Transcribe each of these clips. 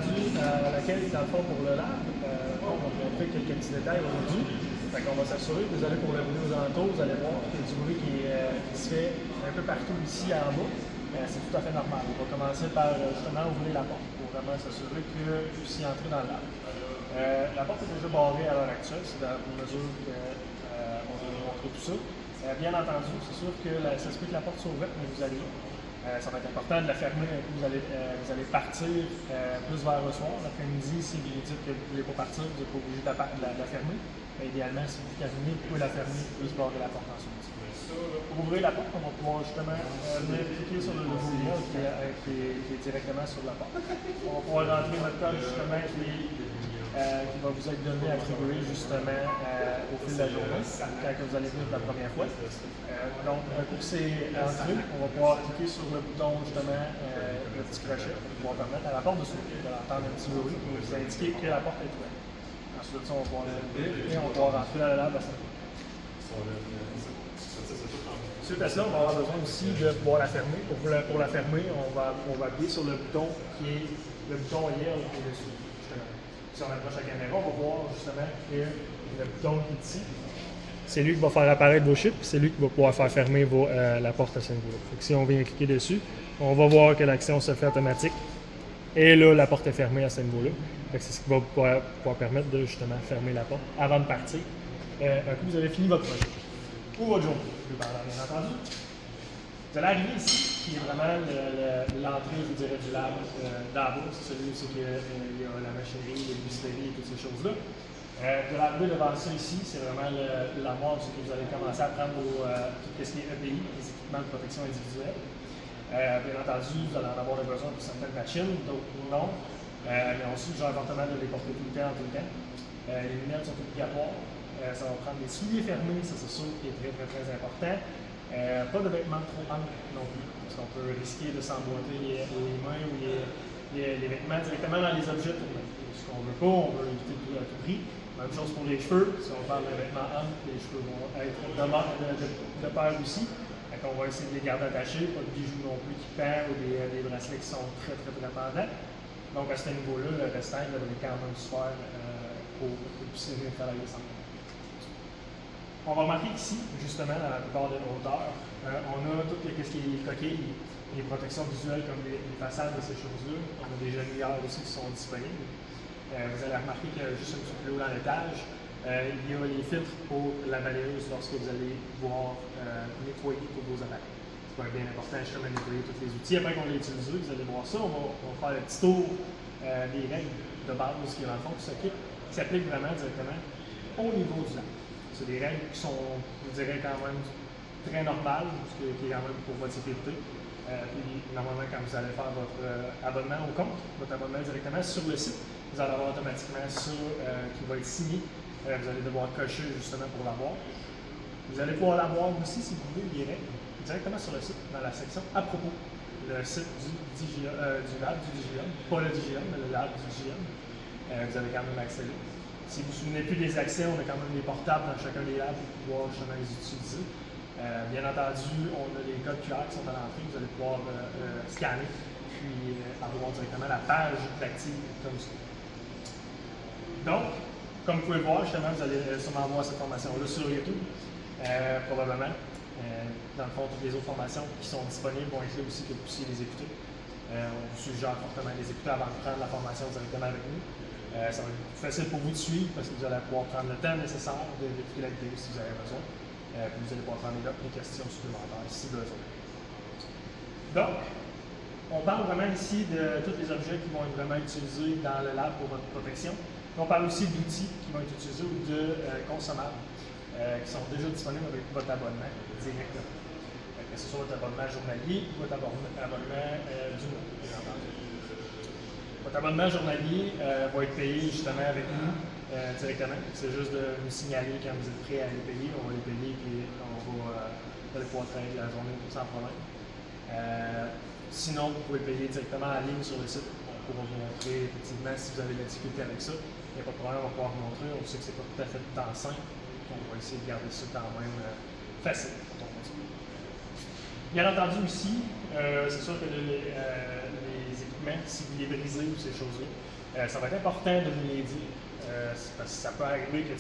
rendu à la caisse dans le fond pour le lab. On va vous montrer quelques petits détails aujourd'hui. On va s'assurer, désolé pour le bruit aux alentours, vous allez voir qu'il y a du bruit qui se fait un peu partout ici en bas. C'est tout à fait normal. On va commencer par justement ouvrir la porte pour vraiment s'assurer que vous puissiez entrer dans le lab. La porte est déjà barrée à l'heure actuelle, c'est dans la mesure qu'on va vous montrer tout ça. Bien entendu, c'est sûr que ça se peut que la porte soit ouverte, mais vous allez ça va être important de la fermer. Vous allez partir plus vers le soir. L'après-midi, si vous dites que vous ne voulez pas partir, vous n'êtes pas obligé de la fermer. Mais idéalement, si vous terminez, vous pouvez la fermer et se barrer la porte ensuite. Pour ouvrir la porte, on va pouvoir justement venir cliquer sur le logo qui est directement sur la porte. On va pouvoir rentrer notre code justement qui va vous être donné, attribué justement au fil de la journée, quand vous allez venir pour la première fois. Donc, un coup que c'est entré, on va pouvoir cliquer sur le bouton justement, le petit crochet, pour pouvoir permettre à la porte de s'ouvrir, de l'entendre un petit bruit, pour vous indiquer que la porte est ouverte. Ensuite, on va pouvoir l'ouvrir et on va pouvoir rentrer dans la lab. Suite à cela, on va avoir besoin aussi de pouvoir la fermer. Pour la fermer, on va appuyer sur le bouton qui est le bouton Yell au-dessus. Si on approche la caméra, on va voir justement que le bouton qui est ici, c'est lui qui va faire apparaître vos chiffres, c'est lui qui va pouvoir faire fermer la porte à ce niveau-là. Si on vient cliquer dessus, on va voir que l'action se fait automatique. Et là, la porte est fermée à ce niveau-là. C'est ce qui va pouvoir permettre de justement fermer la porte avant de partir. Un coup, vous avez fini votre projet. Ou votre journée, bien entendu. Vous allez arriver ici, qui est vraiment l'entrée, je vous dirais, du lab d'abord. C'est celui où il y a la machinerie, l'épicerie et toutes ces choses-là. De l'arrivée devant ça ici, c'est vraiment l'armoire où vous allez commencer à prendre tout ce qui est EPI, les équipements de protection individuelle. Bien entendu, vous allez en avoir besoin pour certaines machines, d'autres non. Mais ensuite, j'ai important de les porter tout le temps, en tout le temps. Les lunettes sont obligatoires. Ça va prendre des souliers fermés, ça c'est sûr qui est très, très, très important. Pas de vêtements trop amples non plus, parce qu'on peut risquer de s'emboîter les mains ou les vêtements directement dans les objets tournés. Ce qu'on ne veut pas, on veut éviter à tout prix. Même chose pour les cheveux, si on parle de vêtements amples, les cheveux vont être de pair aussi. Donc on va essayer de les garder attachés, pas de bijoux non plus qui pendent ou des bracelets qui sont très, très, très pendants. Donc à ce niveau-là, le restant devrait quand même se faire pour puisser venir travailler ensemble. On va remarquer qu'ici, justement, dans la plupart de nos hauteurs, on a tout ce qui est coquilles, les protections visuelles comme les façades de ces choses-là. On a des genouillères aussi qui sont disponibles. Vous allez remarquer que juste un petit peu plus haut dans l'étage, il y a les filtres pour la balayeuse lorsque vous allez pouvoir nettoyer tous vos appareils. C'est bien important justement de nettoyer tous les outils. Après qu'on les utilise, vous allez voir ça, on va faire le petit tour des règles de base qui, dans le fond, qui s'appliquent vraiment directement au niveau du lab. C'est des règles qui sont, je dirais, quand même très normales, qui est quand même pour votre sécurité. Puis, normalement, quand vous allez faire votre abonnement au compte, votre abonnement directement sur le site, vous allez avoir automatiquement ça qui va être signé. Vous allez devoir cocher justement pour l'avoir. Vous allez pouvoir l'avoir aussi, si vous voulez, les règles directement sur le site, dans la section à propos. Le site du lab du DGM, pas le DGM, mais le lab du DGM. Vous avez quand même accès là. Si vous ne vous souvenez plus des accès, on a quand même des portables dans chacun des labs pour pouvoir justement les utiliser. Bien entendu, on a les codes QR qui sont à l'entrée, vous allez pouvoir scanner puis avoir directement la page d'active comme ça. Donc, comme vous pouvez le voir, justement, vous allez sûrement voir cette formation-là sur YouTube, probablement. Dans le fond, toutes les autres formations qui sont disponibles vont être là aussi que vous puissiez les écouter. On vous suggère fortement de les écouter avant de prendre la formation directement avec nous. Ça va être plus facile pour vous de suivre parce que vous allez pouvoir prendre le temps nécessaire d'écouter la vidéo si vous avez besoin. Puis vous allez pouvoir prendre des questions supplémentaires si besoin. Donc, on parle vraiment ici de tous les objets qui vont être vraiment utilisés dans le lab pour votre protection. On parle aussi d'outils qui vont être utilisés ou de consommables qui sont déjà disponibles avec votre abonnement directement. Que ce soit votre abonnement journalier ou votre abonnement du mois, bien entendu. Votre abonnement journalier va être payé justement avec nous directement. C'est juste de nous signaler quand vous êtes prêt à les payer. On va les payer et vous allez pouvoir travailler la journée sans problème. Sinon, vous pouvez payer directement en ligne sur le site. On pourra vous montrer effectivement si vous avez de la difficulté avec ça. Il n'y a pas de problème, on va pouvoir vous montrer. On sait que ce n'est pas tout à fait temps simple. On va essayer de garder ça quand même facile. Bien entendu, ici, c'est sûr que les équipements d'équipement, si vous les brisez ou ces choses-là. Ça va être important de nous les dire. Parce que ça peut arriver que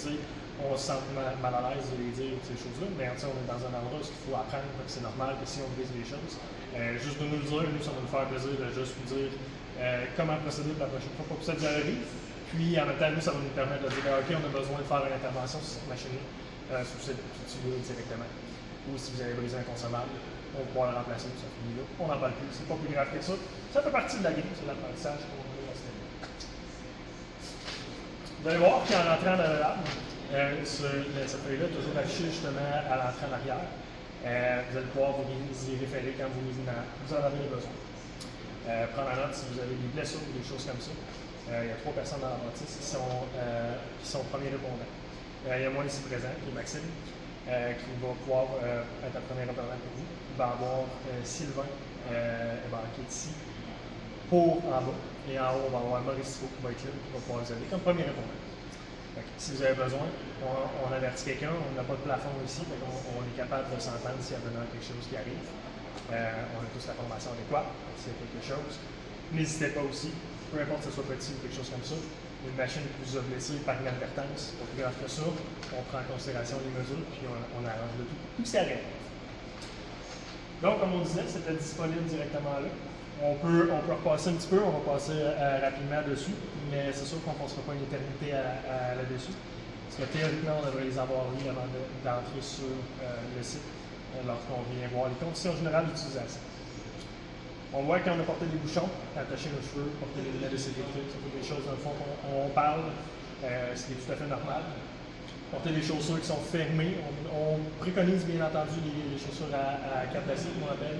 on se sente mal à l'aise de les dire ces choses-là, mais on est dans un endroit où il faut apprendre, donc c'est normal que si on brise les choses, juste de nous le dire, nous, ça va nous faire plaisir de juste vous dire comment procéder pour la prochaine fois pour que ça nous arrive. Puis en même temps, nous, ça va nous permettre de dire OK, on a besoin de faire une intervention sur cette machine-là, sur cette outil-là directement. Ou si vous avez brisé un consommable, on va pouvoir le remplacer, ça finit là. On n'en parle plus, c'est pas plus grave que ça. Ça fait partie de la game, c'est l'apprentissage qu'on a dans cette année. Vous allez voir qu'en rentrant dans le lab, cette feuille-là est toujours affichée justement à l'entrée en arrière. Vous allez pouvoir vous y référer quand vous en avez besoin. Prendre en note si vous avez des blessures ou des choses comme ça. Il y a 3 personnes dans la bâtisse qui sont premiers répondants. Il y a moi ici présent, qui est Maxime, qui va pouvoir être un premier répondant pour vous. Il va y avoir Sylvain, qui est ici, pour en bas. Et en haut, on va avoir Maurice Thibault qui va être là, qui va pouvoir vous aider comme premier répondant. Si vous avez besoin, on avertit quelqu'un, on n'a pas de plafond ici, on est capable de s'entendre s'il y a besoin de quelque chose qui arrive. On a tous la formation adéquate, s'il y a quelque chose. N'hésitez pas aussi, peu importe que ce soit petit ou quelque chose comme ça, une machine qui vous a blessé par inadvertance, pas plus grave que ça, on prend en considération les mesures, puis on arrange le tout. Tout ce qui arrive. Donc, comme on disait, c'était disponible directement là. On peut repasser un petit peu, on va passer rapidement dessus, mais c'est sûr qu'on ne passera pas une éternité là-dessus. Parce que théoriquement, on devrait les avoir mis avant d'entrer sur le site lorsqu'on vient voir les conditions générales d'utilisation. On voit qu'on a porté des bouchons, attaché nos cheveux, porté des lunettes de sécurité, c'est des choses dans le fond qu'on parle, ce qui est tout à fait normal. Porter des chaussures qui sont fermées, on préconise bien entendu les chaussures à cap d'acier, comme on appelle.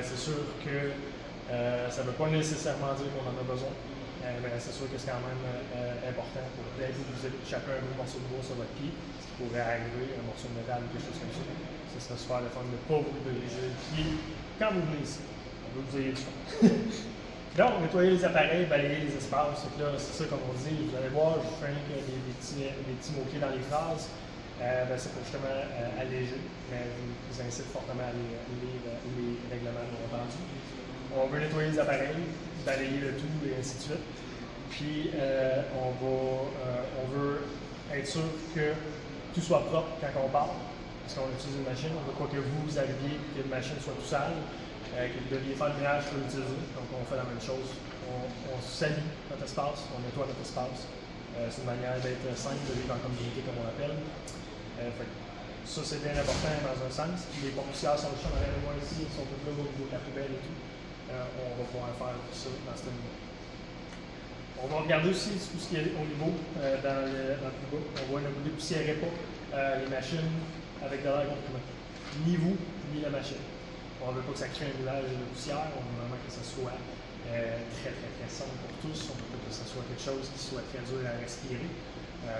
C'est sûr que ça ne veut pas nécessairement dire qu'on en a besoin, mais c'est sûr que c'est quand même important pour peut-être que vous avez chacun un morceau de bois sur votre pied, ce qui pourrait arriver, un morceau de métal ou quelque chose comme ça. Ce serait super le fun de ne pas vous briser le pied quand vous venez ici. On veut que vous ayez du fun. Donc, nettoyer les appareils, balayer les espaces, c'est ça comme on dit. Vous allez voir, je fais des petits mots-clés dans les phrases. C'est pour justement alléger, mais je vous incite fortement à lire les règlements bien entendu. On veut nettoyer les appareils, balayer le tout et ainsi de suite. Puis on veut être sûr que tout soit propre quand on part, parce qu'on utilise une machine. On ne veut pas que vous arriviez et que la machine soit tout sale, que vous deviez faire le ménage pour l'utiliser. Donc on fait la même chose. On salit notre espace, on nettoie notre espace. C'est une manière d'être simple, de vivre en communauté comme on l'appelle. Ça, c'est bien important dans un sens. Les poussières sont juste en arrière de moi ici, ils sont tous là au niveau de la poubelle et tout. On va pouvoir faire ça dans ce niveau. On va regarder aussi tout ce qui est au niveau dans le plus bas. On voit ne vous dépoussiérez pas les machines avec de l'air comprimé. Ni vous, ni la machine. On ne veut pas que ça crée un nuage de poussière, on veut vraiment que ça soit très sombre pour tous. On veut pas que ce soit quelque chose qui soit très dur à respirer.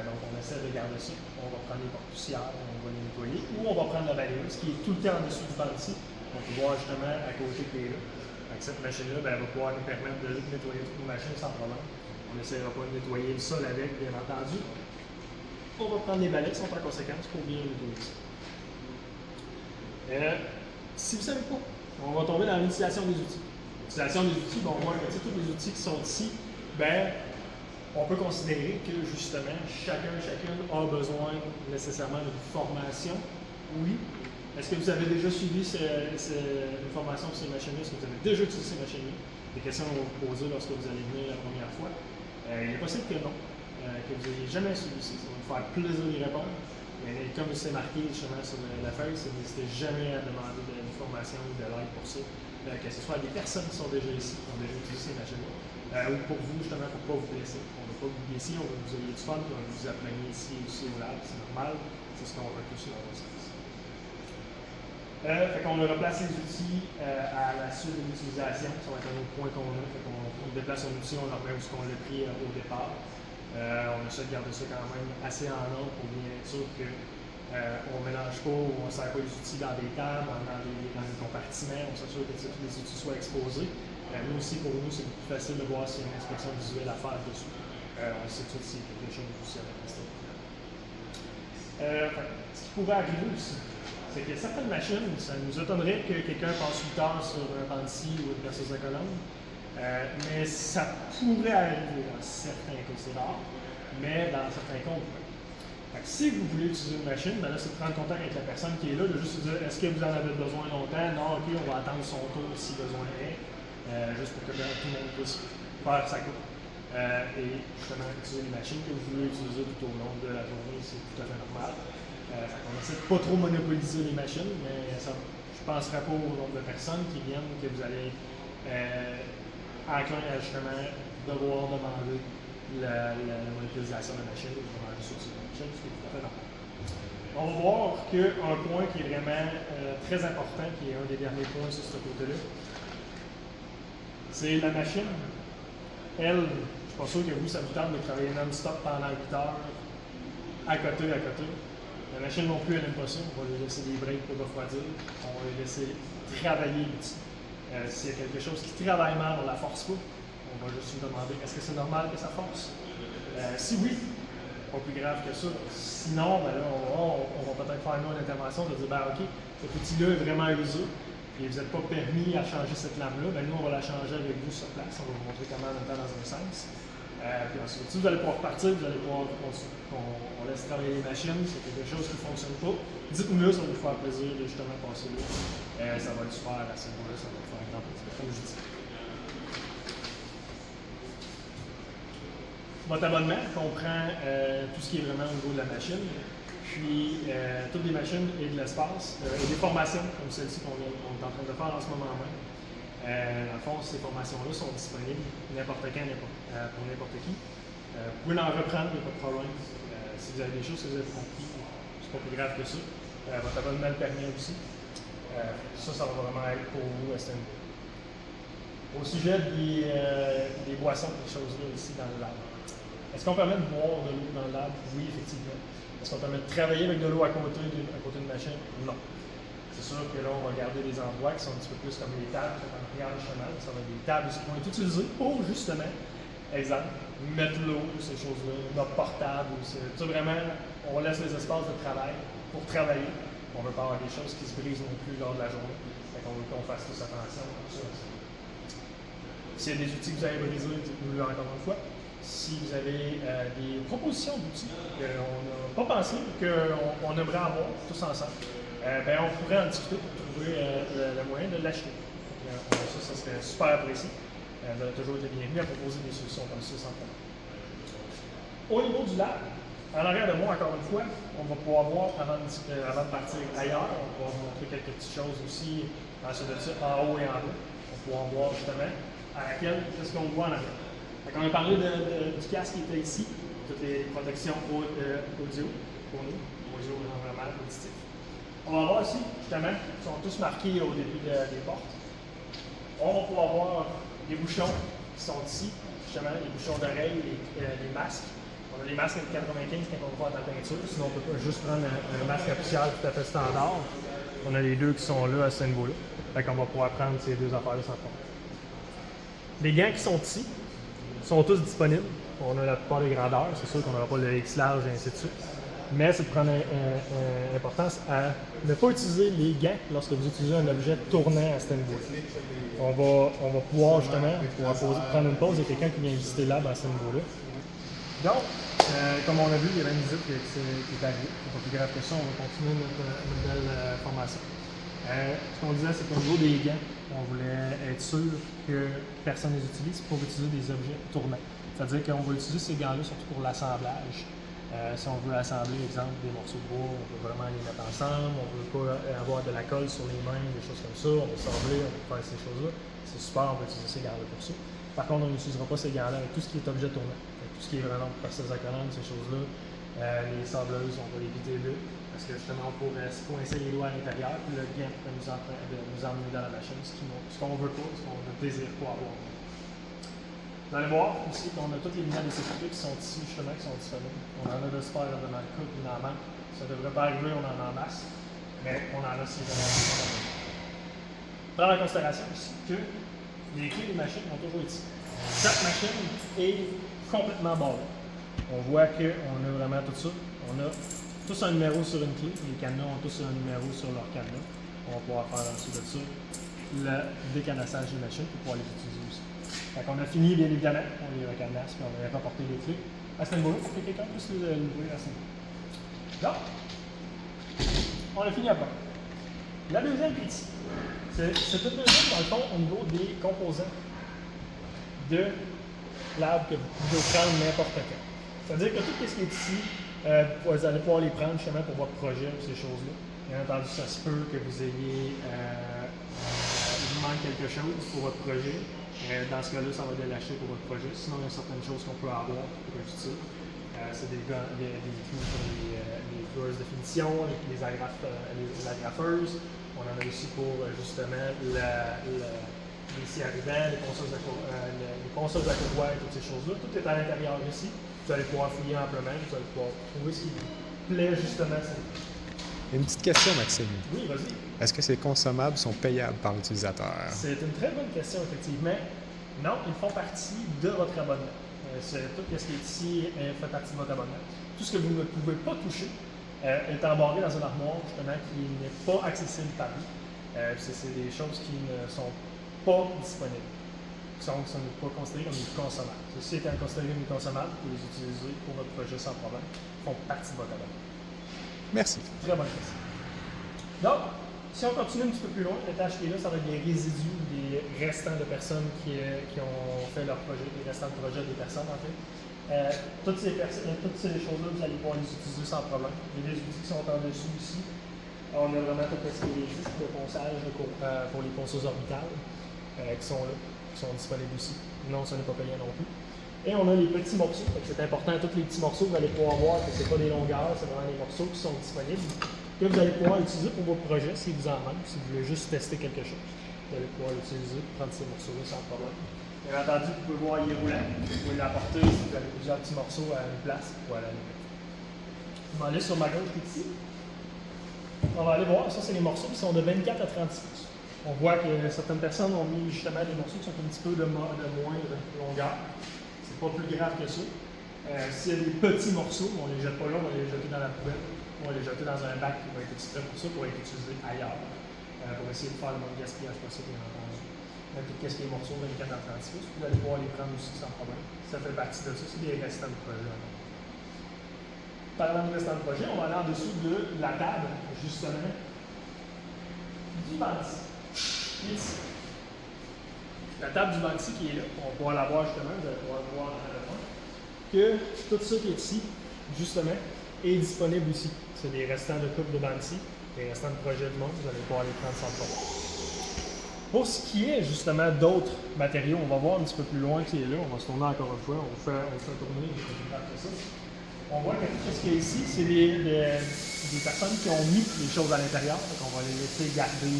Donc on essaie de garder ça. On va prendre les porte-poussières, on va les nettoyer, ou on va prendre la balayeuse qui est tout le temps en dessous du banc ici. On peut voir justement à côté qui est là. Donc cette machine-là, elle va pouvoir nous permettre de nettoyer toutes nos machines sans problème. On n'essaiera pas de nettoyer le sol avec, bien entendu. On va prendre les balais qui sont en conséquence pour bien nettoyer ça. Si vous ne savez pas, on va tomber dans l'utilisation des outils. L'utilisation des outils, bon, on voit que tous les outils qui sont ici, on peut considérer que justement, chacune a besoin nécessairement d'une formation. Oui. Est-ce que vous avez déjà suivi une formation sur ces machines-là? Est-ce que vous avez déjà utilisé ces machines-là? Des questions qu'on va vous poser lorsque vous allez venir la première fois. Il est possible que non, que vous n'ayez jamais suivi ça. Ça va vous faire plaisir d'y répondre. Mais comme c'est marqué justement sur la feuille, n'hésitez jamais à demander une formation ou de l'aide pour ça. Que ce soit des personnes qui sont déjà ici, qui ont déjà utilisé ces machines-là, ou pour vous, justement, pour ne pas vous blesser. On ne veut pas vous blesser, on veut que vous ayez du fun, puis on veut que vous appreniez ici aussi au lab, c'est normal, c'est ce qu'on veut tous dans le sens. Fait qu'on replace les outils à la suite de l'utilisation, ça va être un autre point qu'on a, fait qu'on déplace un outil, on le remet où on l'a pris au départ. On essaie de garder ça quand même assez en ordre pour bien être sûr qu'on ne mélange pas ou on ne sert pas les outils dans des tables, dans des compartiments, on s'assure que tous les outils soient exposés. Nous aussi, pour nous, c'est plus facile de voir s'il y a une inspection visuelle à faire dessus. On sait tout s'il y a quelque chose aussi à rester. Ce qui pourrait arriver aussi, c'est que certaines machines, ça nous étonnerait que quelqu'un passe 8 heures sur un banc de scie ou une perceuse à colonne. Mais ça pourrait arriver dans certains cas, c'est rare, mais dans certains cas, on pourrait. Fait que si vous voulez utiliser une machine, ben là, c'est de prendre contact avec la personne qui est là, de juste dire est-ce que vous en avez besoin longtemps? Non, ok, on va attendre son tour si besoin est, juste pour que tout le monde puisse faire sa coupe. Et justement, utiliser les machines que vous voulez utiliser tout au long de la journée, c'est tout à fait normal. On essaie de pas trop monopoliser les machines, mais ça, je ne penserai pas au nombre de personnes qui viennent que vous allez enclin à justement devoir demander la monétisation de la machine ou vraiment juste utiliser la machine, ce qui est tout à fait normal. On va voir qu'un point qui est vraiment très important, qui est un des derniers points sur ce côté-là, c'est la machine. Elle, je ne suis pas sûr que vous, ça vous tente de travailler non-stop pendant 8 heures, à côté. La machine non plus, elle n'aime pas ça. On va lui laisser des breaks pour refroidir. On va lui laisser travailler l'outil. S'il y a quelque chose qui travaille mal, on ne la force pas. On va juste lui demander est-ce que c'est normal que ça force? Si oui, pas plus grave que ça. Sinon, ben là, on va peut-être faire une intervention de dire ben, OK, cet outil-là est vraiment usé. Et vous n'êtes pas permis à changer cette lame-là, ben nous, on va la changer avec vous sur place. On va vous montrer comment on dans un sens. Puis ensuite, si vous allez pouvoir partir, vous allez pouvoir on laisse travailler les machines, c'est quelque chose qui ne fonctionne pas. Dites-nous, ça va vous faire plaisir de justement passer là. Ça va être super à ce moment-là, ça va vous faire un grand plaisir, comme je dis. Votre abonnement comprend tout ce qui est vraiment au niveau de la machine. Puis, toutes les machines et de l'espace, et des formations comme celle-ci qu'on est en train de faire en ce moment même. Dans le fond, ces formations-là sont disponibles n'importe quand, pour n'importe qui. Vous pouvez en reprendre, il n'y a pas de problème. Si vous avez des choses que vous avez compris, c'est pas plus grave que ça. Votre abonnement le permet aussi. Ça va vraiment être pour vous à ce niveau. Au sujet des boissons, des choses-là ici dans le lab. Est-ce qu'on permet de boire de l'eau dans le lab? Oui, effectivement. Est-ce qu'on permet de travailler avec de l'eau à côté d'une machine? Non. C'est sûr que là, on va garder des endroits qui sont un petit peu plus comme les tables, comme regarde le chemin. Ça va être des tables qui vont être utilisées pour justement, exemple, mettre l'eau, ces choses-là, notre portable. Vraiment, on laisse les espaces de travail pour travailler. On ne veut pas avoir des choses qui se brisent non plus lors de la journée. Fait qu'on veut qu'on fasse tous attention à tout ça. S'il y a des outils que vous avez brisés, dites-nous-le encore une fois. Si vous avez des propositions d'outils qu'on n'a pas pensé, qu'on aimerait avoir tous ensemble, on pourrait en discuter pour trouver le moyen de l'acheter. Ça serait super apprécié. Vous avez toujours été bienvenus à proposer des solutions comme ça sans problème. Au niveau du lab, en arrière de moi, encore une fois, on va pouvoir voir, avant de partir ailleurs, on va pouvoir vous montrer quelques petites choses aussi, ensuite de ça, en haut et en bas. On va pouvoir voir justement qu'est-ce qu'on voit en arrière. On a parlé du casque qui était ici, toutes les protections audio pour nous, audio vraiment auditif. On va voir ici, justement, ils sont tous marqués au début des portes. On va pouvoir voir les bouchons qui sont ici, justement, les bouchons d'oreilles, les masques. On a les masques avec 95 quand on va faire de la peinture, sinon on peut pas juste prendre un masque officiel tout à fait standard. On a les deux qui sont là à ce niveau-là. Fait qu'on va pouvoir prendre ces deux affaires-là sans problème. Les gants qui sont ici sont tous disponibles. On a la plupart des grandeurs, c'est sûr qu'on n'aura pas le X large et ainsi de suite. Mais c'est de prendre importance à ne pas utiliser les gants lorsque vous utilisez un objet tournant à ce niveau-là. On va pouvoir justement prendre une pause. Il y a quelqu'un qui vient visiter le lab à ce niveau-là. Donc, comme on a vu, il y avait une visite qui est arrivée. C'est pas plus grave que ça, on va continuer notre belle formation. Ce qu'on disait, c'est qu'au niveau des gants, on voulait être sûr que personne ne les utilise pour utiliser des objets tournants. C'est-à-dire qu'on va utiliser ces gants-là surtout pour l'assemblage. Si on veut assembler, exemple, des morceaux de bois, on peut vraiment les mettre ensemble, on ne veut pas avoir de la colle sur les mains, des choses comme ça, on veut assembler, on veut faire ces choses-là. C'est super, on va utiliser ces gants-là pour ça. Par contre, on n'utilisera pas ces gants-là avec tout ce qui est objet tournant. Tout ce qui est vraiment percées à colonne, ces choses-là, les sableuses, on va l'éviter là, parce que justement, on pourrait se coincer les doigts à l'intérieur, puis le gant pourrait nous emmener dans la machine, ce qu'on veut pas, ce qu'on ne désire pas avoir. Vous allez voir ici qu'on a toutes les lumières de sécurité qui sont ici, justement, qui sont disponibles. On en a de super dans le cas, puis dans la manque. Ça ne devrait pas arriver, on en a en masse, mais on en a si vraiment besoin. Prendre en considération aussi que les clés des machines ont toujours ici. Chaque machine est complètement barrée. On voit qu'on a vraiment tout ça. On a tous un numéro sur une clé. Les cadenas ont tous un numéro sur leur cadenas. On va pouvoir faire ensuite de ça le décanassage des machines pour pouvoir les utiliser aussi. Fait qu'on a fini, bien évidemment, on les recanasse, puis on va rapporter les clés à ce niveau-là pour que quelqu'un puisse l'ouvrir à ce niveau. Donc, on a fini après. La deuxième qui est ici. C'est toute deuxième, dans le fond, au niveau des composants de l'arbre que vous pouvez prendre n'importe quand. C'est-à-dire que tout ce qui est ici, vous allez pouvoir les prendre justement pour votre projet ou ces choses-là. Bien entendu, ça se peut que vous ayez, il vous manque quelque chose pour votre projet. Dans ce cas-là, ça va être de l'acheter pour votre projet. Sinon, il y a certaines choses qu'on peut avoir qui peuvent être utiles. C'est des clous pour les joueuses de finition, les agrafeuses. On en a aussi pour justement les scies arrivants, les ponceuses à courroie, toutes ces choses-là. Tout est à l'intérieur ici. Vous allez pouvoir fouiller amplement, vous allez pouvoir trouver ce qui vous plaît justement. Une petite question, Maxime. Oui, vas-y. Est-ce que ces consommables sont payables par l'utilisateur? C'est une très bonne question, effectivement. Non, ils font partie de votre abonnement. Tout ce qui est ici fait partie de votre abonnement. Tout ce que vous ne pouvez pas toucher est embarré dans une armoire, justement, qui n'est pas accessible par vous. C'est des choses qui ne sont pas disponibles. Donc, ça n'est pas considéré comme des consommables. Ceci étant considéré comme des consommables, vous les utilisez pour votre projet sans problème. Ils font partie de votre abonnement. Merci. Très bonne question. Donc, si on continue un petit peu plus loin, l'étage qui est là, ça va être des résidus, des restants de personnes qui ont fait leur projet, des restants de projet des personnes en fait. Toutes ces choses-là, vous allez pouvoir les utiliser sans problème. Il y a des outils qui sont en dessous ici. On a vraiment tout ce qui est des disques de ponçage pour les ponçeuses orbitales qui sont là, qui sont disponibles ici. Non, ça n'est pas payant non plus. Et on a les petits morceaux. C'est important, tous les petits morceaux, vous allez pouvoir voir que ce n'est pas des longueurs, c'est vraiment des morceaux qui sont disponibles, que vous allez pouvoir utiliser pour votre projet si vous en manquez, si vous voulez juste tester quelque chose. Vous allez pouvoir l'utiliser pour prendre ces morceaux-là sans problème. Bien entendu, vous pouvez voir, il est roulant. Vous pouvez l'apporter si vous avez plusieurs petits morceaux à une place. Voilà. Je vais aller sur ma gauche ici. On va aller voir, ça c'est les morceaux qui sont de 24 à 36 pouces. On voit que certaines personnes ont mis justement des morceaux qui sont un petit peu de moindre longueur. C'est pas plus grave que ça. S'il y a des petits morceaux, on ne les jette pas là, on va les jeter dans la poubelle. On va les jeter dans un bac qui va être exprès pour ça, pour être utilisé ailleurs. Pour essayer de faire le moins de gaspillage possible, bien entendu. Tout ce qui est morceaux 24 à 36 pouces, vous allez pouvoir les prendre aussi sans problème. Ça fait partie de ça, c'est des restants de projet. Parlant de restants de projet, on va aller en dessous de la table, justement, du Banksy. Ici. La table du Banksy qui est là, on va pouvoir la voir justement, vous allez pouvoir voir dans le fond, que tout ça qui est ici, justement, est disponible ici. C'est des restants de coupe de Banksy, des restants de projet de monde, vous allez pouvoir les prendre sans problème. Pour ce qui est justement d'autres matériaux, on va voir un petit peu plus loin qui est là, on va se tourner encore une fois, on fait tourner, après ça. On voit que tout ce qui est ici, c'est des personnes qui ont mis les choses à l'intérieur, donc on va les laisser garder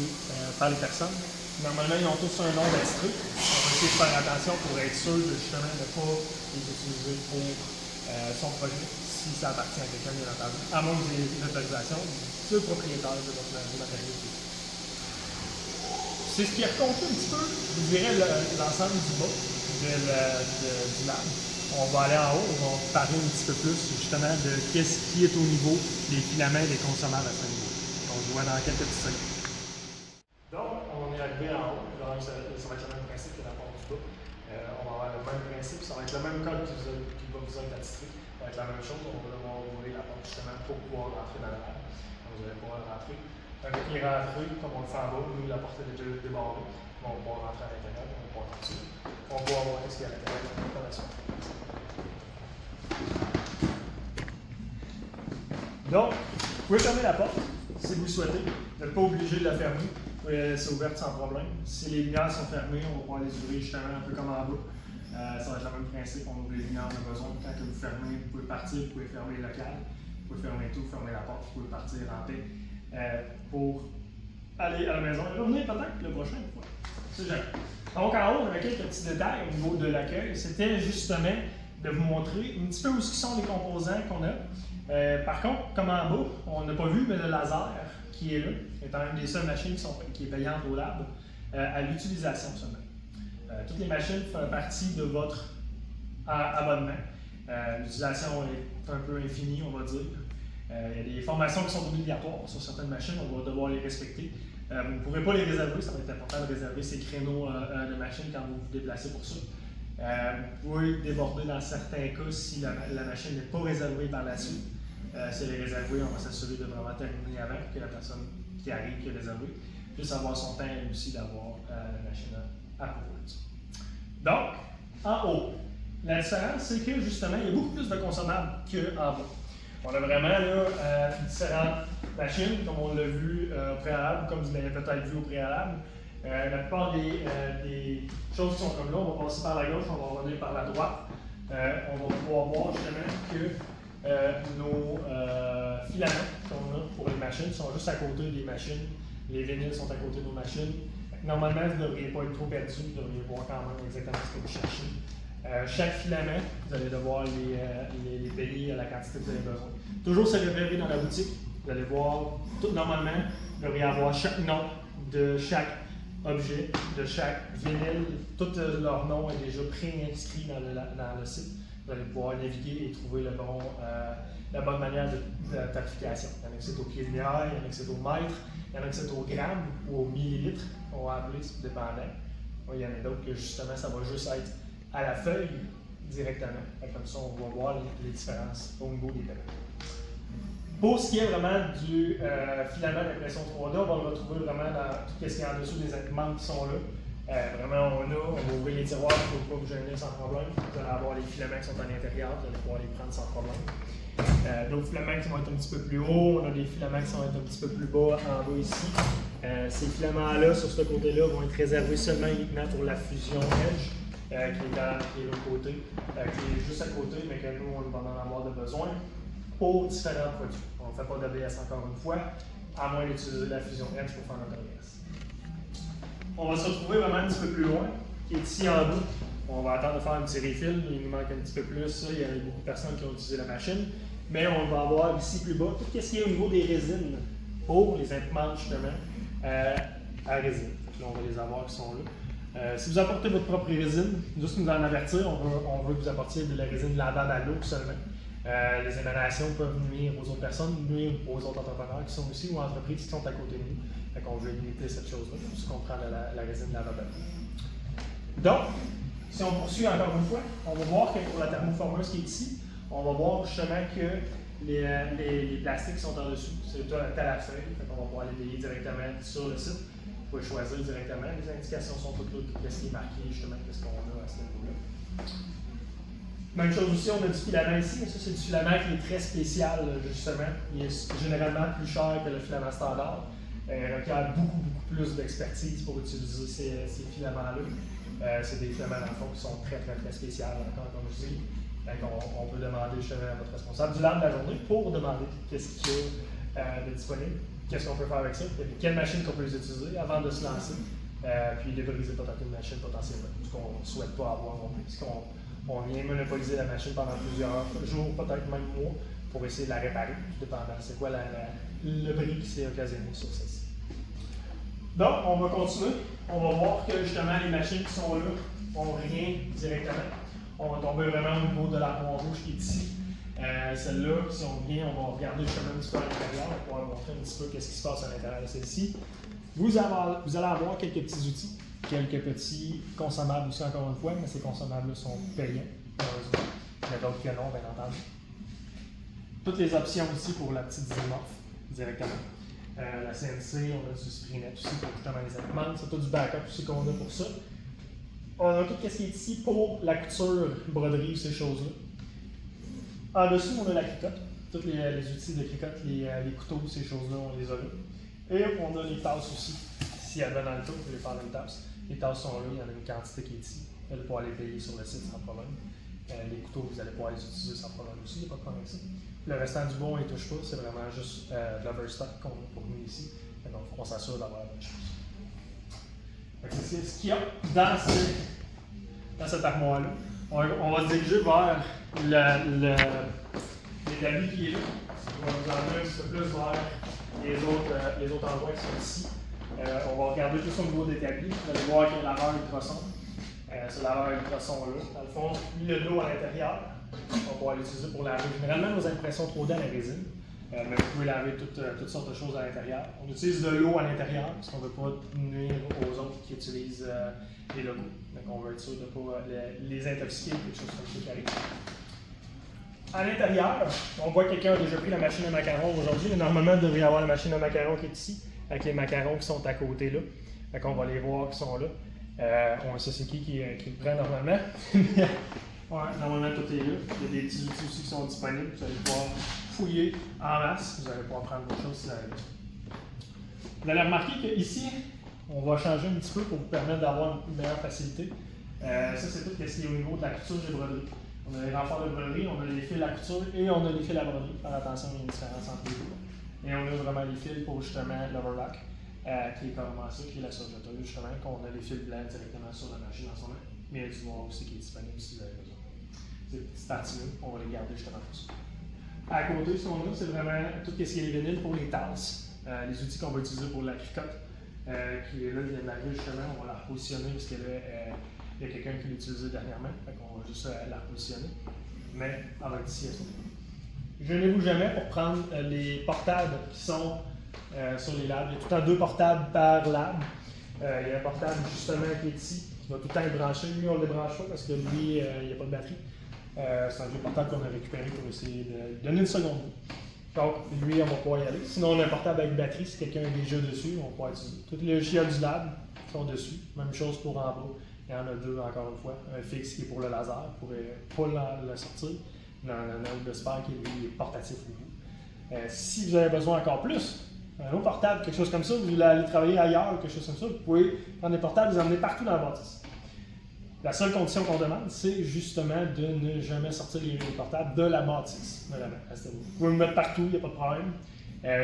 par les personnes. Normalement, ils ont tous un nom d'extrait. On va essayer de faire attention pour être sûr de justement ne pas les utiliser pour son projet, si ça appartient à quelqu'un, bien entendu, à moins que j'ai l'autorisation du propriétaire de votre matériau. C'est ce qui raconte un petit peu, je dirais, l'ensemble du bas du lab. On va aller en haut, on va parler un petit peu plus justement de qu'est-ce qui est au niveau des filaments et des consommables à ce niveau. On le voit dans quelques petites secondes. Donc, on est arrivé en haut, donc ça va être le même principe que la porte du bas. On va avoir le même principe, ça va être le même code qui va vous être attitré. Ça va être la même chose, on va devoir ouvrir la porte justement pour pouvoir rentrer dans la lab. Donc, vous allez pouvoir rentrer. Un coup qui est rentré, comme on le fait en bas, nous la porte est déjà débarrée. On va pouvoir rentrer à l'intérieur, on va pouvoir rentrer dessus. On va pouvoir voir ce qu'il y a à l'intérieur de l'information. Donc, vous pouvez fermer la porte si vous le souhaitez. Vous n'êtes pas obligé de la fermer. Vous pouvez la laisser ouverte sans problème. Si les lumières sont fermées, on va pouvoir les ouvrir justement un peu comme en bas. Ça va être le même principe. On ouvre les lumières, on a besoin. Quand vous fermez, vous pouvez partir, vous pouvez fermer le local. Vous pouvez fermer tout, fermer la porte, vous pouvez partir en paix pour aller à la maison et revenir peut-être le prochain fois. C'est jamais. Donc en haut, on avait quelques petits détails au niveau de l'accueil. C'était justement de vous montrer un petit peu où sont les composants qu'on a. Par contre, comme en bas, on n'a pas vu, mais le laser qui est là, étant une des seules machines qui est payante au lab, à l'utilisation seulement. Toutes les machines font partie de votre abonnement. L'utilisation est un peu infinie, on va dire. Il y a des formations qui sont obligatoires sur certaines machines, on va devoir les respecter. Vous ne pourrez pas les réserver, ça va être important de réserver ces créneaux de machines quand vous vous déplacez pour ça. Vous pouvez déborder dans certains cas si la machine n'est pas réservée par la suite. Si elle est réservée, on va s'assurer de vraiment terminer avant que la personne qui arrive, qui est réservée, puisse avoir son temps elle aussi d'avoir la machine à propos. Donc, en haut, la différence, c'est que justement, il y a beaucoup plus de consommables qu'en bas. On a vraiment là, différentes machines, comme on l'a vu au préalable, comme vous l'avez peut-être vu au préalable. La plupart des choses qui sont comme là, on va passer par la gauche, on va revenir par la droite. On va pouvoir voir justement que nos filaments qu'on a pour les machines sont juste à côté des machines. Les vinyles sont à côté de nos machines. Normalement, vous ne devriez pas être trop perdu, vous devriez voir quand même exactement ce que vous cherchez. Chaque filament, vous allez devoir les payer à la quantité que vous avez besoin. Toujours se repérer dans la boutique. Vous allez voir, normalement, vous devriez avoir chaque nom de chaque objet, de chaque vinyle. Tout leur nom est déjà pré-inscrit dans le site. Vous allez pouvoir naviguer et trouver la bonne manière d'application. Il y en a qui c'est au pied de linéaire, il y en a qui c'est au mètre, il y en a qui c'est au gramme ou au millilitre, on va appeler, c'est dépendant. Il y en a d'autres que justement, ça va juste être à la feuille directement. Comme ça, on va voir les différences au niveau des paiements. Pour ce qui est vraiment du filament d'impression 3D, on va le retrouver vraiment dans tout ce qui est en dessous des imprimantes qui sont là. Vraiment, on va ouvrir les tiroirs, il ne faut pas vous gêner sans problème. Vous allez avoir les filaments qui sont à l'intérieur, vous allez pouvoir les prendre sans problème. D'autres filaments qui vont être un petit peu plus hauts, on a des filaments qui vont être un petit peu plus bas en bas ici. Ces filaments-là, sur ce côté-là, vont être réservés seulement uniquement pour la fusion Edge. Qui est l'autre côté, qui est juste à côté, mais que nous, on va en avoir de besoin pour différents produits. On ne fait pas d'ABS encore une fois, à moins d'utiliser la fusion Edge pour faire notre ABS. On va se retrouver vraiment un petit peu plus loin, qui est ici en bas. On va attendre de faire un petit refill, il nous manque un petit peu plus. Il y a beaucoup de personnes qui ont utilisé la machine, mais on va avoir ici plus bas tout ce qui est au niveau des résines pour les imprimantes justement à résine. Là, on va les avoir qui sont là. Si vous apportez votre propre résine, juste nous en avertir, on veut que vous apportiez de la résine lavable à l'eau seulement. Les émanations peuvent nuire aux autres personnes, nuire aux autres entrepreneurs qui sont ici ou entreprises qui sont à côté de nous. Fait qu'on veut limiter cette chose-là, c'est qu'on prend la résine lavable à l'eau. Donc, si on poursuit encore une fois, on va voir que pour la thermoformeuse qui est ici, on va voir justement que les plastiques sont en dessous. C'est à la feuille, on va pouvoir les payer directement sur le site. Vous pouvez choisir directement. Les indications sont toutes là, qu'est-ce qui est marqué, justement, qu'est-ce qu'on a à ce niveau-là. Même chose aussi, on a du filament ici, mais ça, c'est du filament qui est très spécial, justement. Il est généralement plus cher que le filament standard. Il requiert beaucoup plus d'expertise pour utiliser ces filaments-là. C'est des filaments, dans le fond, qui sont très spéciaux, encore, comme je dis. On peut demander justement à votre responsable du lab de la journée pour demander qu'est-ce qu'il y a de disponible. Qu'est-ce qu'on peut faire avec ça? Quelle machine qu'on peut les utiliser avant de se lancer? Puis débriser peut-être une machine potentiellement, ce qu'on ne souhaite pas avoir non plus. Puisqu'on vient monopoliser la machine pendant plusieurs jours, peut-être même mois, pour essayer de la réparer, tout dépendant. C'est quoi le prix qui s'est occasionné sur celle-ci? Donc, on va continuer. On va voir que justement les machines qui sont là n'ont rien directement. On va tomber vraiment au niveau de l'armoire rouge qui est ici. Celle-là, si on vient, on va regarder justement un petit peu à l'intérieur, on va pouvoir montrer un petit peu ce qui se passe à l'intérieur de celle-ci. Vous allez avoir quelques petits outils, quelques petits consommables aussi, encore une fois, mais ces consommables-là sont payants, heureusement. Il y a d'autres que non, bien entendu. Toutes les options aussi pour la petite dimorphe, directement. La CNC, on a du Sprinet aussi pour justement les imprimantes. C'est tout du backup aussi qu'on a pour ça. On a tout ce qui est ici pour la couture, broderie, ces choses-là. En dessous, on a la cricotte. Tous les outils de cricotte, les couteaux, ces choses-là, on les a là. Et on a les tasses aussi. S'il y en a dans le tas, vous pouvez faire une tasse. Les tasses sont là, il y en a une quantité qui est ici. Vous allez pouvoir les payer sur le site sans problème. Les couteaux, vous allez pouvoir les utiliser sans problème aussi, il n'y a pas de problème avec ça. Le restant du bon, on ne touche pas, c'est vraiment juste de l'overstock qu'on a pour nous ici. Et donc, on s'assure d'avoir la même chose. C'est ce qu'il y a dans cette armoire-là. On va se diriger vers l'établi qui est là. On va nous emmener un petit peu plus vers les autres endroits qui sont ici. On va regarder plus au niveau d'établi. Vous allez voir qu'il y a un laveur ultrason. Ce laveur ultrason-là, dans le fond, il y a de l'eau à l'intérieur. On va pouvoir l'utiliser pour laver généralement nos impressions 3D à la résine. Mais vous pouvez laver toutes sortes de choses à l'intérieur. On utilise de l'eau à l'intérieur parce qu'on ne veut pas nuire aux autres qui utilisent les logos. Donc on veut être sûr de ne pas les intoxiquer, quelque chose comme ça qui arrive. À l'intérieur, on voit que quelqu'un a déjà pris la machine à macarons aujourd'hui. Normalement, il devrait y avoir la machine à macarons qui est ici, avec les macarons qui sont à côté là. Donc on va les voir qui sont là. On sait c'est qui le prend normalement. Ouais, normalement tout est là. Il y a des petits outils aussi qui sont disponibles. Vous allez pouvoir fouiller en masse. Vous allez pouvoir prendre d'autres choses si vous avez besoin. Vous allez remarquer qu'ici, on va changer un petit peu pour vous permettre d'avoir une meilleure facilité. Ça, c'est tout ce qui est au niveau de la couture des broderies. On a les renforts de broderie, on a les fils à couture et on a les fils à broderie. Faire attention, il y a une différence entre les deux. Et on a vraiment les fils pour justement l'overlock, qui est carrément ça, qui est la surjeteuse, justement, qu'on a les fils blancs directement sur la machine en ce moment. Mais il y a du noir aussi qui est disponible si vous avez besoin. Ces petites parties-là, on va les garder justement pour ça. À côté, ce qu'on a, c'est vraiment tout ce qui est les vinyles pour les tasses, les outils qu'on va utiliser pour la cricotte, qui est là, vient d'arriver justement, on va la repositionner parce que là, il y a quelqu'un qui l'a utilisé dernièrement, donc on va juste la repositionner. Mais avec d'ici à ça. Gênez-vous jamais pour prendre les portables qui sont sur les labs. Il y a tout le temps 2 portables par lab. Il y a un portable justement qui est ici, qui va tout le temps être branché. Lui, on ne le branche pas parce que lui, il n'y a pas de batterie. C'est un vieux portable qu'on a récupéré pour essayer de donner une seconde. Donc, lui, on va pouvoir y aller. Sinon, on a un portable avec batterie. Si quelqu'un a déjà dessus, on va pouvoir utiliser. Tous les logiciels du lab sont dessus. Même chose pour en bas. Il y en a 2 encore une fois. Un fixe qui est pour le laser, pour ne pas le sortir. Non, le Spark qui lui, est portatif pour vous. Si vous avez besoin encore plus, un autre portable, quelque chose comme ça, vous voulez aller travailler ailleurs, quelque chose comme ça, vous pouvez prendre des portables et les emmener partout dans la bâtisse. La seule condition qu'on demande, c'est justement de ne jamais sortir les portables de la bâtisse. Vous pouvez me mettre partout, il n'y a pas de problème.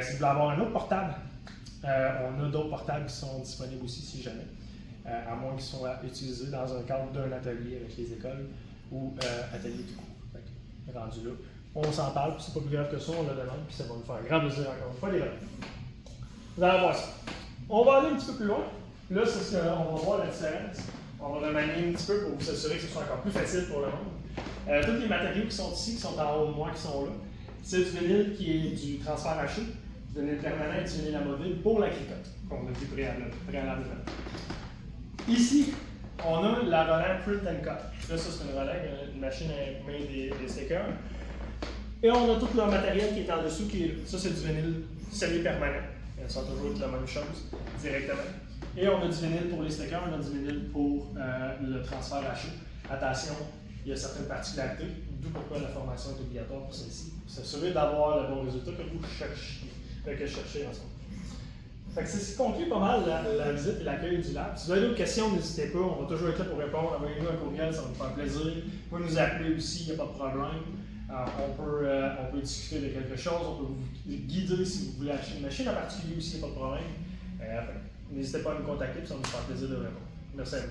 Si vous voulez avoir un autre portable, on a d'autres portables qui sont disponibles aussi si jamais. À moins qu'ils soient utilisés dans un cadre d'un atelier avec les écoles ou atelier du cours. Rendu là, on s'en parle, puis c'est pas plus grave que ça, on le demande, puis ça va nous faire grand plaisir encore une fois les répondre. Vous allez voir ça. On va aller un petit peu plus loin. Là, c'est ce qu'on va voir la différence. On va remanier un petit peu pour vous assurer que ce soit encore plus facile pour le monde. Tous les matériaux qui sont ici, qui sont en haut de moi, qui sont là, c'est du vinyle qui est du transfert haché, du vinyle permanent et du vinyle amovible pour la cricotte, qu'on a vu préalablement. Ici, on a la relais Print and Cut. Là, ça, c'est une relais, une machine à imprimer des stickers. Et on a tout le matériel qui est en dessous, ça, c'est du vinyle semi-permanent. Ils sont toujours la même chose, directement. Et on a du vinyle pour les stickers, on a du vinyle pour le transfert haché. Attention, il y a certaines particularités, d'où pourquoi la formation est obligatoire pour celle-ci. Pour s'assurer d'avoir le bon résultat que vous cherchez, que je cherchais en ce moment. C'est ce qui conclut pas mal la visite et l'accueil du lab. Si vous avez d'autres questions, n'hésitez pas, on va toujours être là pour répondre. Envoyez-nous un courriel, ça va nous faire plaisir. Vous pouvez nous appeler aussi, il n'y a pas de problème. On peut discuter de quelque chose, on peut vous guider si vous voulez acheter une machine en particulier aussi, il n'y a pas de problème. N'hésitez pas à nous contacter, ça va nous faire plaisir de répondre. Merci à vous.